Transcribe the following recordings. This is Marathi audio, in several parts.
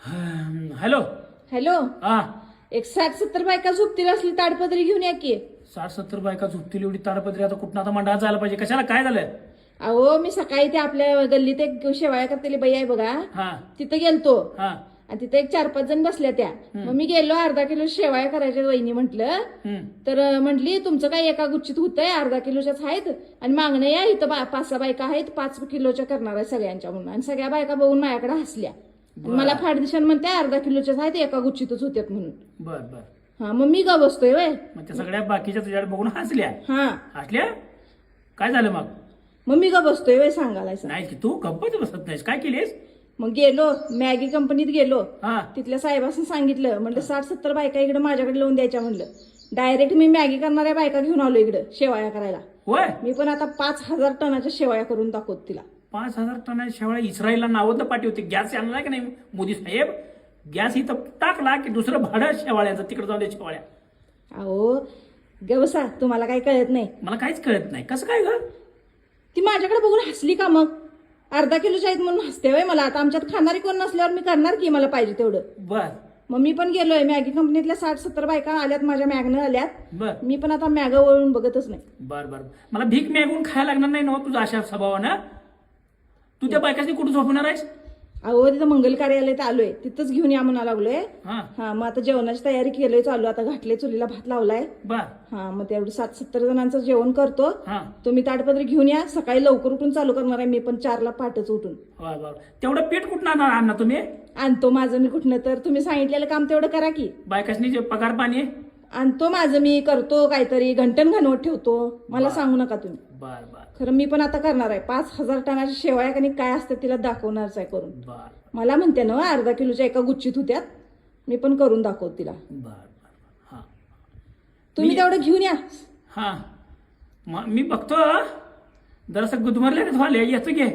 हॅलो. हॅलो. हा, एक 60-70 बायका झोपतील असली ताडपत्री घेऊन या की. 60-70 बायका झोपतील एवढी ताडपत्री आता कुठं आता मंडळात जायला पाहिजे. कशाला काय झालंय? अहो मी सकाळी ते आपल्या गल्लीत एक शेवाळ्या करतेली बाई आहे बघा, हा तिथं गेलतो हा आणि तिथे एक 4-5 जण बसल्या त्या. मग मी गेलो, अर्धा किलो शेवाळ्या करायच्या वहिनी म्हटलं. हम्म. तर म्हटली तुमचं काय एका गुच्छीत होतंय, अर्धा किलोच्याच आहेत आणि मागणं या इथं 5-6 बायका आहेत, 5 किलोच्या करणार आहे सगळ्यांच्या म्हणून. आणि सगळ्या बायका बघून माझ्याकडे हसल्या. आणि मला फाडदिशान म्हणते अर्धा किलोच्याच आहेत, एका गुच्छीतच होत्यात म्हणून. बर बर. हा, मग मी ग बसतोय वय. मग त्या सगळ्या बाकीच्या तुझ्याकडे बघून हसल्या. हा, हसल्या? काय झालं मग? मग मी ग बसतोय वय सांगायला. नाही की तू गप्पच बसत नाहीस. काय केलीस? मग गेलो मॅगी कंपनीत गेलो. हा तिथल्या साहेबांनी सांगितलं, म्हणलं 60-70 बायका इकडे माझ्याकडे लावून द्यायच्या म्हणलं. डायरेक्ट मी मॅगी करणाऱ्या बायका घेऊन आलो इकडे शेवाळ्या करायला. होय. मी पण आता 5,000 टनाच्या शेवाळ्या करून दाखवत तिला. 5,000 टन शेवाळ्या इस्रायलला नावं पाठवते. गॅस आणला की नाही मोदी साहेब? गॅस इथं टाकला की दुसरं भाडं शेवाळ्याचं, तिकडे जाऊन दे शेवाळ्या. अहो गवसा, तुम्हाला काही कळत नाही. मला काहीच कळत नाही. कसं काय ग? ती माझ्याकडे बघून हसली का मग? अर्धा किलोच्या आहेत म्हणून हसते वय मला. आता आमच्यात खाणारी कोण नसल्यावर मी करणार की, मला पाहिजे तेवढं. बर मग मी पण गेलोय मॅगी कंपनीतल्या 60-70 बायका आल्यात, माझ्या मॅगनं आल्यात. बर मी पण आता मॅग वळून बघतच नाही. बर बर. मला भीक मागून खायला लागणार नाही ना तुझा अशा स्वभावानं? तू त्या बायकाशी कुठं झोपणार आहेस? अहो तिथं मंगल कार्यालयात आलोय, तिथंच घेऊन या म्हणा लागलोय. हा हा, मग आता जेवणाची तयारी केलोय, चालू. आता घातले चुलीला, भात लावलाय. बर. हा, मग तेवढं 60-70 जणांचं जेवण करतो. हा तुम्ही ताडपत्री घेऊन या, सकाळी लवकर उठून चालू करणार आहे मी पण. 4ला पहाटच उठून वा वा. तेवढं पीठ कुठं आणणार तुम्ही? आणतो माझं मी कुठनं तर. तुम्ही सांगितलेलं काम तेवढं करा की. बायकाशनी जे पगार पाणी? आणतो माझं मी, करतो काहीतरी, घंटन घालवत ठेवतो. मला सांगू नका तुम्ही. बर बर खरं मी पण आता करणार आहे. 5,000 टनाच्या शेवाळ्या कणी काय असते तिला दाखवणारच आहे करून. बर मला म्हणते ना अर्धा किलोच्या एका गुच्छीत होत्यात, मी पण करून दाखवत तिला. बर बर. हा तुम्ही तेवढं घेऊन या. हा, मग मी बघतो जरासं गुदमरल्या का झाले. येतो घे.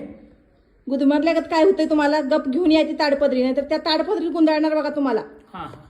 गुदमरल्यागत काय होतंय तुम्हाला? गप घेऊन या ती ताडपदरी, नाही तर त्या ताडपदरी गुंडाळणार बघा तुम्हाला. हा हा